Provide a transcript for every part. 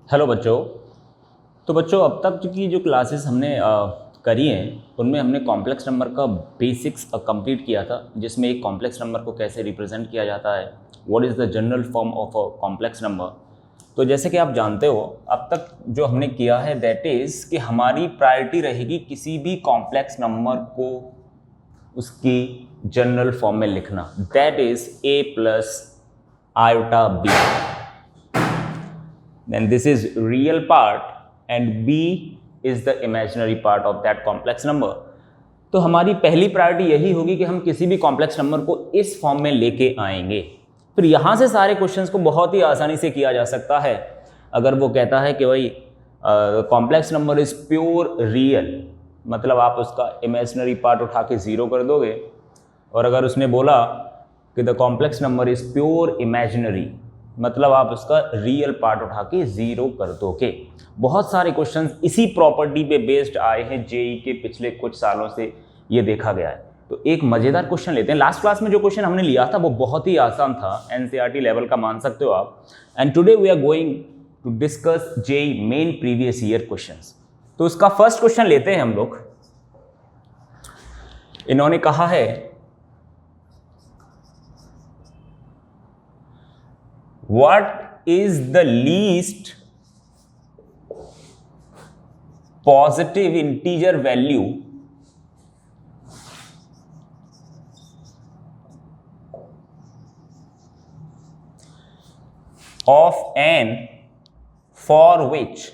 Hello बच्चों। तो बच्चों, अब तक की जो क्लासेस हमने करी हैं उनमें हमने कॉम्प्लेक्स नंबर का बेसिक्स कंप्लीट किया था, जिसमें एक कॉम्प्लेक्स नंबर को कैसे रिप्रेजेंट किया जाता है, what is the general form of a complex number. तो जैसे कि आप जानते हो, अब तक जो हमने किया है दैट इज़ कि हमारी प्रायोरिटी रहेगी किसी भी कॉम्प्लेक्स नंबर को उसकी जनरल फॉर्म में लिखना, that is a plus iota b। Then this is real part and b is the imaginary part of that complex number। तो हमारी पहली प्रायोरिटी यही होगी कि हम किसी भी कॉम्प्लेक्स नंबर को इस फॉर्म में लेके आएंगे। फिर यहाँ से सारे क्वेश्चंस को बहुत ही आसानी से किया जा सकता है। अगर वो कहता है कि भाई complex number is pure real, मतलब आप उसका इमेजिनरी पार्ट उठा के ज़ीरो कर दोगे। और अगर उसने बोला कि the complex number is pure imaginary, मतलब आप उसका रियल पार्ट उठा के ज़ीरो कर दोगे। बहुत सारे क्वेश्चंस इसी प्रॉपर्टी पे बेस्ड आए हैं, जेई के पिछले कुछ सालों से ये देखा गया है। तो एक मज़ेदार क्वेश्चन लेते हैं। लास्ट क्लास में जो क्वेश्चन हमने लिया था वो बहुत ही आसान था, एनसीईआरटी लेवल का मान सकते हो आप। And today we are going to discuss JEE main previous year questions. तो उसका फर्स्ट क्वेश्चन लेते हैं हम लोग। इन्होंने कहा है what is the least positive integer value of n for which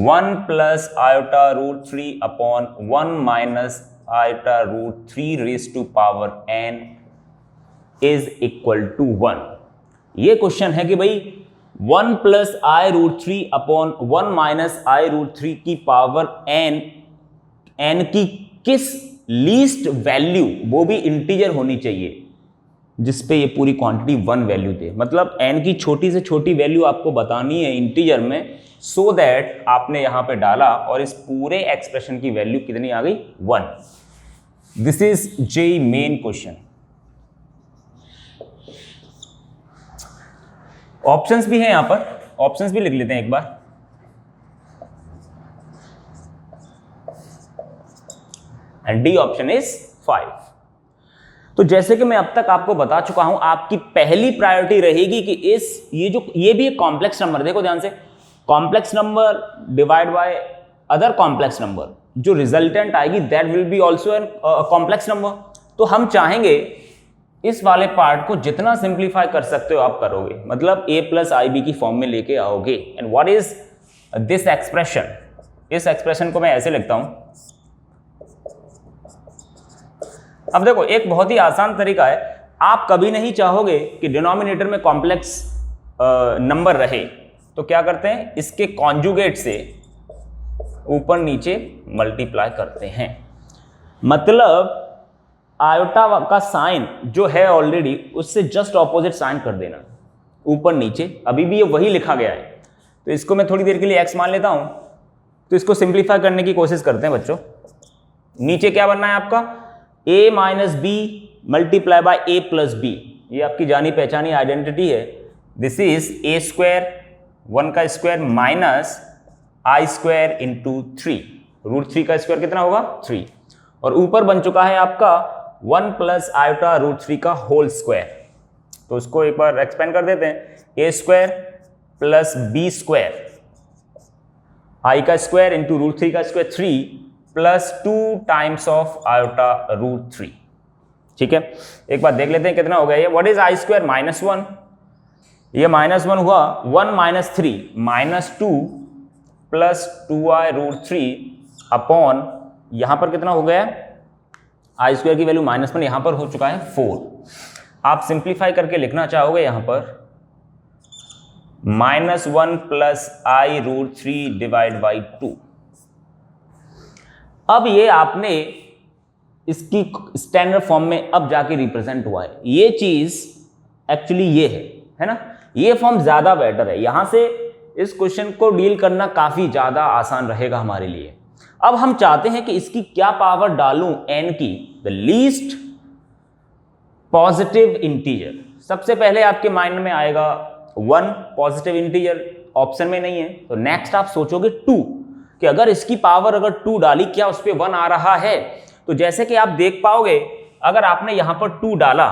1 plus iota root 3 upon 1 minus iota root 3 raised to power n is equal to 1। ये क्वेश्चन है कि भाई 1 plus i root 3 upon 1 minus i root 3 की power n की किस least value, वो भी integer होनी चाहिए, जिसपे ये पूरी क्वांटिटी 1 वैल्यू दे। मतलब n की छोटी से छोटी वैल्यू आपको बतानी है इंटीजर में, सो दैट आपने यहां पे डाला और इस पूरे एक्सप्रेशन की वैल्यू कितनी आ गई, 1। This is JEE main question. Options भी हैं यहां पर, ऑप्शंस भी लिख लेते हैं एक बार। And D option is 5। तो जैसे कि मैं अब तक आपको बता चुका हूं, आपकी पहली प्रायोरिटी रहेगी कि ये भी एक कॉम्प्लेक्स नंबर, देखो ध्यान से, complex number divide by other complex number, जो रिजल्टेंट आएगी that will be also an complex number. तो हम चाहेंगे इस वाले पार्ट को जितना सिंप्लीफाई कर सकते हो आप करोगे, मतलब a प्लस आई बी की फॉर्म में लेके आओगे। And what is this expression, इस एक्सप्रेशन को मैं ऐसे लिखता हूं। अब देखो, एक बहुत ही आसान तरीका है, आप कभी नहीं चाहोगे कि डिनोमिनेटर में कॉम्प्लेक्स नंबर रहे, तो क्या करते हैं, इसके कॉन्जुगेट से ऊपर नीचे मल्टीप्लाई करते हैं। मतलब आयोटा का साइन जो है ऑलरेडी, उससे जस्ट ऑपोजिट साइन कर देना, ऊपर नीचे। अभी भी ये वही लिखा गया है, तो इसको मैं थोड़ी देर के लिए x मान लेता हूं। तो इसको सिंप्लीफाई करने की कोशिश करते हैं बच्चों। नीचे क्या बनना है आपका, a minus b multiply by a plus b. ये आपकी जानी पहचानी आइडेंटिटी है। दिस इज a स्क्वायर, 1 का स्क्वायर माइनस आई स्क्वायर इंटू 3। रूट 3 का स्क्वायर कितना होगा, 3। और ऊपर बन चुका है आपका 1 प्लस आयोटा रूट 3 का होल स्क्वायर। तो उसको एक बार एक्सपेंड कर देते हैं, a square plus B square, i का स्क्वायर इंटू रूट 3 का square 3 plus 2 times of iota root 3। ठीक है, एक बार देख लेते हैं कितना हो गया ये। व्हाट इज आई स्क्वायर, -1, ये -1 हुआ, 1 minus 3 -2 plus 2i root 3 upon, यहां पर कितना हो गया, आई स्क्वायर की वैल्यू -1, यहां पर हो चुका है 4। आप सिंप्लीफाई करके लिखना चाहोगे यहां पर -1 plus i root 3 divide by 2। अब ये आपने इसकी स्टैंडर्ड फॉर्म में अब जाके रिप्रेजेंट हुआ है। ये चीज एक्चुअली ये है ना, ये फॉर्म ज्यादा बेटर है। यहां से इस क्वेश्चन को डील करना काफी ज्यादा आसान रहेगा हमारे लिए। अब हम चाहते हैं कि इसकी क्या पावर डालूं, n की, द लीस्ट पॉजिटिव इंटीजर। सबसे पहले आपके माइंड में आएगा 1 पॉजिटिव इंटीजर ऑप्शन में नहीं है, तो नेक्स्ट आप सोचोगे 2 कि अगर इसकी पावर अगर 2 डाली क्या उस पर 1 आ रहा है। तो जैसे कि आप देख पाओगे अगर आपने यहां पर 2 डाला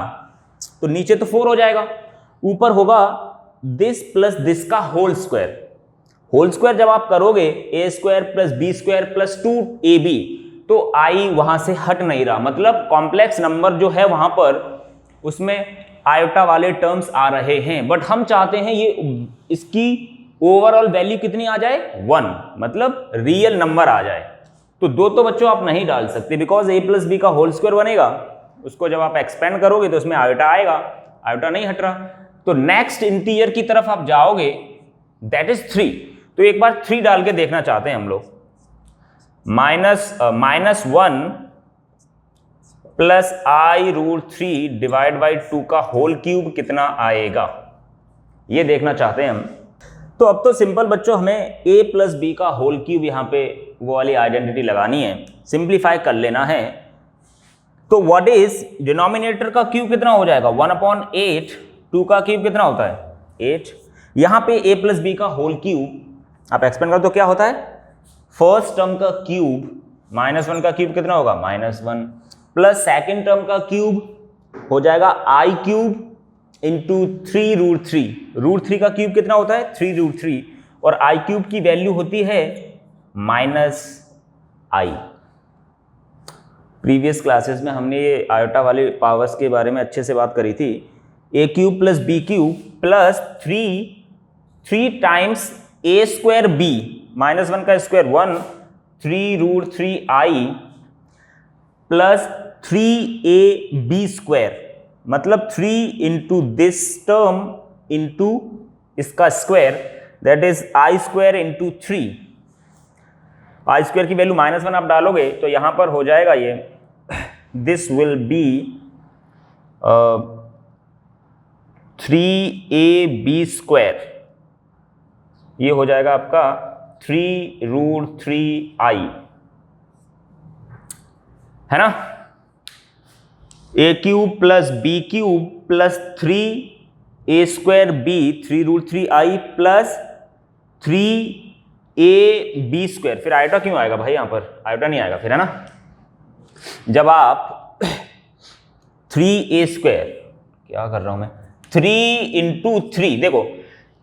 तो नीचे तो 4 हो जाएगा, ऊपर होगा दिस प्लस दिस का होल स्क्वायर। होल स्क्वायर जब आप करोगे A square plus B square plus 2ab, तो आई वहां से हट नहीं रहा, मतलब कॉम्प्लेक्स नंबर जो है वहां पर उसमें आयोटा वाले टर्म्स आ रहे हैं। बट हम चाहते हैं ये इसकी ओवरऑल वैल्यू कितनी आ जाए 1, मतलब रियल नंबर आ जाए। तो 2 तो बच्चों आप नहीं डाल सकते बिकॉज a प्लस बी का होल स्क्वायर बनेगा, उसको जब आप एक्सपेंड करोगे तो उसमें आयोटा आएगा, आयोटा नहीं हट रहा। तो नेक्स्ट इंटीजर की तरफ आप जाओगे दैट इज 3। तो एक बार 3 डाल के देखना चाहते हैं हम लोग। -1 प्लस i√3 डिवाइड बाई 2 का होल क्यूब कितना आएगा, ये देखना चाहते हैं हम। तो अब तो सिंपल बच्चों हमें a प्लस बी का होल क्यूब यहाँ पे वो वाली आइडेंटिटी लगानी है, सिंप्लीफाई कर लेना है। तो व्हाट इज डिनोमिनेटर का क्यूब कितना हो जाएगा 1/8, 2 का क्यूब कितना होता है 8। यहाँ पे a प्लस बी का होल क्यूब आप एक्सपेंड करो तो क्या होता है, फर्स्ट टर्म का क्यूब -1 का क्यूब कितना होगा -1 प्लस सेकेंड टर्म का क्यूब हो जाएगा i क्यूब इंटू 3√3। √3 का क्यूब कितना होता है 3√3 और i क्यूब की वैल्यू होती है -i। प्रीवियस क्लासेस में हमने ये आयोटा वाले पावर्स के बारे में अच्छे से बात करी थी। a cube plus b cube plus 3 times a square b -1 का square 1 3√3i plus 3ab square, मतलब 3 इंटू दिस टर्म इंटू इसका square that is I square into 3। I square की वैल्यू -1 आप डालोगे तो यहां पर हो जाएगा ये this will be 3ab square, ये हो जाएगा आपका 3√3i, है ना। a cube plus b cube plus 3a square b 3√3i plus 3ab square. फिर आयोटा क्यों आएगा भाई, यहां पर आयोटा नहीं आएगा फिर, है ना। जब आप 3a स्क्वायर, क्या कर रहा हूं मैं, 3 इंटू 3, देखो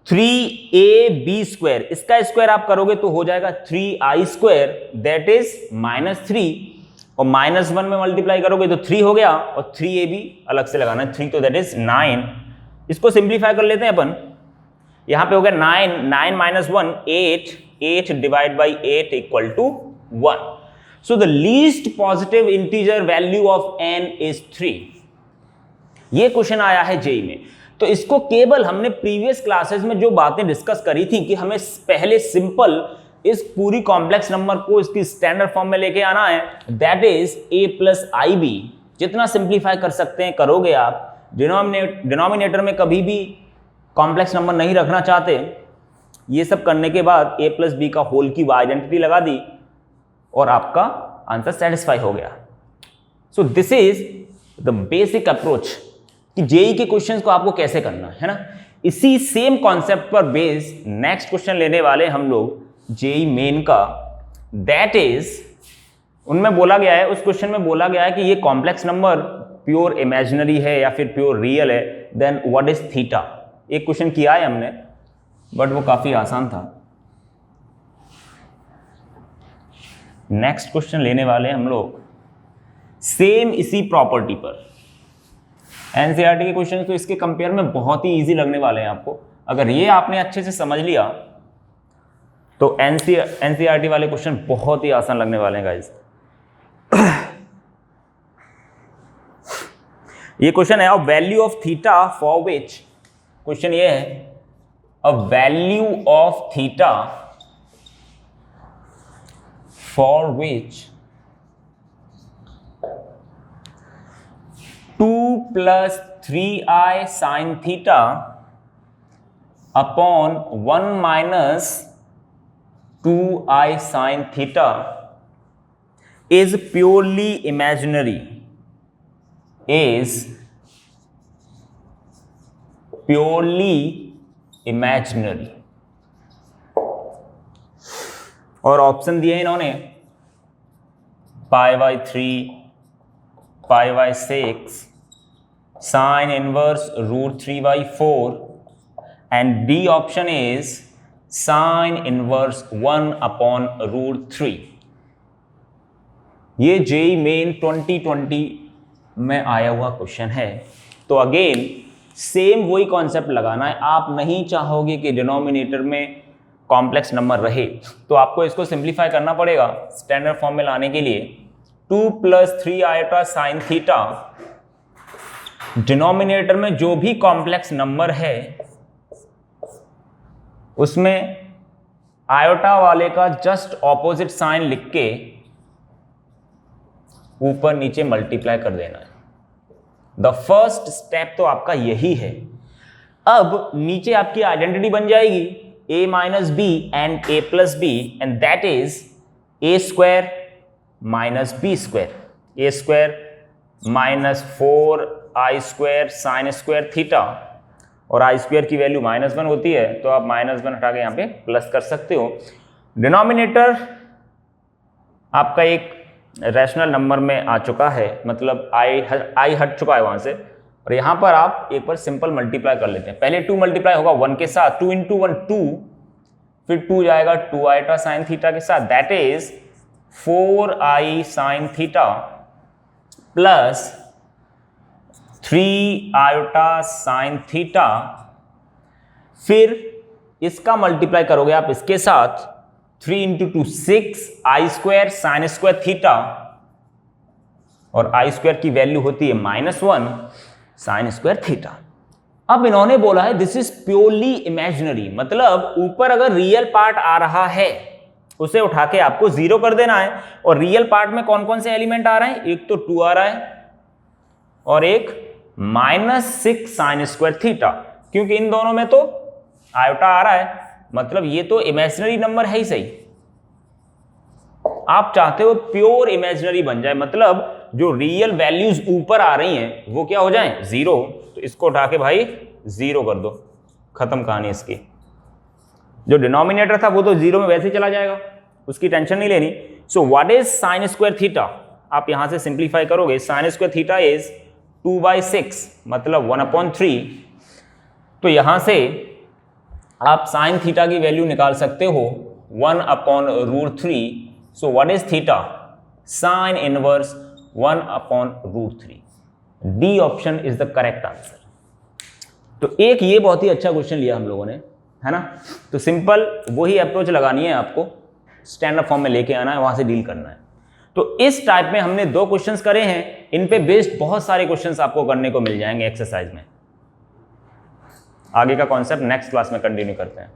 3ab स्क्वायर, इसका स्क्वायर आप करोगे तो हो जाएगा 3i स्क्वायर दैट इज -3 और -1 में मल्टीप्लाई करोगे तो 3 हो गया और 3ab अलग से लगाना है 3, तो दैट इज 9। इसको सिंप्लीफाई कर लेते हैं अपन, यहां पे हो गया 9 -1 8 divide by 8 equal to 1। So the least positive integer value of n is 3। ये क्वेश्चन आया है जेई में। तो इसको केवल हमने प्रीवियस क्लासेस में जो बातें डिस्कस करी थी कि हमें पहले सिंपल इस पूरी कॉम्प्लेक्स नंबर को इसकी स्टैंडर्ड फॉर्म में लेके आना है, that is a plus ib। जितना सिंप्लीफाई कर सकते हैं करोगे आप। डिनोमिनेटर में कभी भी कॉम्प्लेक्स नंबर नहीं रखना चाहते, ये सब करने के बाद a प्लस बी का होल की आइडेंटिटी लगा दी और आपका आंसर सेटिस्फाई हो गया। So this is the basic approach कि जेई के क्वेश्चंस को आपको कैसे करना है ना। इसी सेम कॉन्सेप्ट पर बेस्ड नेक्स्ट क्वेश्चन लेने वाले हम लोग जेई मेन का, दैट इज उनमें बोला गया है, उस क्वेश्चन में बोला गया है कि ये कॉम्प्लेक्स नंबर प्योर इमेजिनरी है या फिर प्योर रियल है, देन व्हाट इज थीटा। एक क्वेश्चन किया है हमने बट वो काफी आसान था। नेक्स्ट क्वेश्चन लेने वाले हम लोग सेम इसी प्रॉपर्टी पर। एनसीईआरटी के क्वेश्चन तो इसके कंपेयर में बहुत ही इजी लगने वाले हैं आपको। अगर ये आपने अच्छे से समझ लिया तो एनसीईआरटी वाले क्वेश्चन बहुत ही आसान लगने वाले हैं गाइस। ये क्वेश्चन है a value of theta for which, question ये है a value of theta for which 2 plus 3i sin theta upon 1 minus 2i sin theta is purely imaginary, is purely imaginary. और ऑप्शन दिए इन्होंने π/3, π/6, sin inverse √3/4 and D option is sin inverse 1/√3। ये JEE main 2020 में आया हुआ question है। तो again same वही कॉन्सेप्ट लगाना है। आप नहीं चाहोगे कि डिनोमिनेटर में कॉम्प्लेक्स नंबर रहे, तो आपको इसको सिंप्लीफाई करना पड़ेगा स्टैंडर्ड फॉर्म में लाने के लिए। 2 + 3 आयोटा साइन थीटा, डिनोमिनेटर में जो भी कॉम्प्लेक्स नंबर है उसमें आयोटा वाले का जस्ट ऑपोजिट साइन लिख के ऊपर नीचे मल्टीप्लाई कर देना है। द फर्स्ट स्टेप तो आपका यही है। अब नीचे आपकी आइडेंटिटी बन जाएगी a - b and a + b and that is a² - b², a² - 4i² sin² theta, और i² की वैल्यू -1 होती है, तो आप -1 हटा के यहाँ पे प्लस कर सकते हो। डिनोमिनेटर आपका एक रैशनल नंबर में आ चुका है, मतलब आई हट चुका है वहां से, और यहां पर आप एक बार सिंपल मल्टीप्लाई कर लेते हैं। पहले 2 मल्टीप्लाई होगा 1 के साथ, 2 × 1 2, फिर 2 जाएगा 2 आयोटा साइन थीटा के साथ, that is 4i sine theta plus 3 iota sine theta. फिर इसका मल्टीप्लाई करोगे आप इसके साथ, 3 × 2 6 i² sin² थीटा, और i² की वैल्यू होती है -1 sin² थीटा। अब इन्होंने बोला है दिस इज प्योरली इमेजिनरी, मतलब ऊपर अगर रियल पार्ट आ रहा है उसे उठा के आपको 0 कर देना है। और रियल पार्ट में कौन कौन से एलिमेंट आ रहे हैं, एक तो 2 आ रहा है और एक -6 sin² थीटा, क्योंकि इन दोनों में तो आयोटा आ रहा है, मतलब ये तो इमेजिनरी नंबर है ही सही। आप चाहते हो प्योर इमेजिनरी बन जाए, मतलब जो रियल वैल्यूज ऊपर आ रही हैं वो क्या हो जाए 0, तो इसको उठा के भाई 0 कर दो, खत्म कहानी इसकी। जो डिनोमिनेटर था वो तो 0 में वैसे ही चला जाएगा, उसकी टेंशन नहीं लेनी। So what is sin² theta, आप यहां से सिंप्लीफाई करोगे, sin² थीटा इज 2/6 मतलब 1/3। तो यहां से आप साइन थीटा की वैल्यू निकाल सकते हो 1/√3। So what is theta, sine inverse 1/√3। D option is the correct answer. तो एक ये बहुत ही अच्छा क्वेश्चन लिया हम लोगों ने, है ना। तो सिंपल वही अप्रोच लगानी है आपको, स्टैंडर्ड फॉर्म में लेके आना है, वहां से डील करना है। तो इस टाइप में हमने 2 क्वेश्चंस करे हैं, इन पे बेस्ड बहुत सारे क्वेश्चंस आपको करने को मिल जाएंगे एक्सरसाइज में। आगे का कॉन्सेप्ट नेक्स्ट क्लास में कंटिन्यू करते हैं।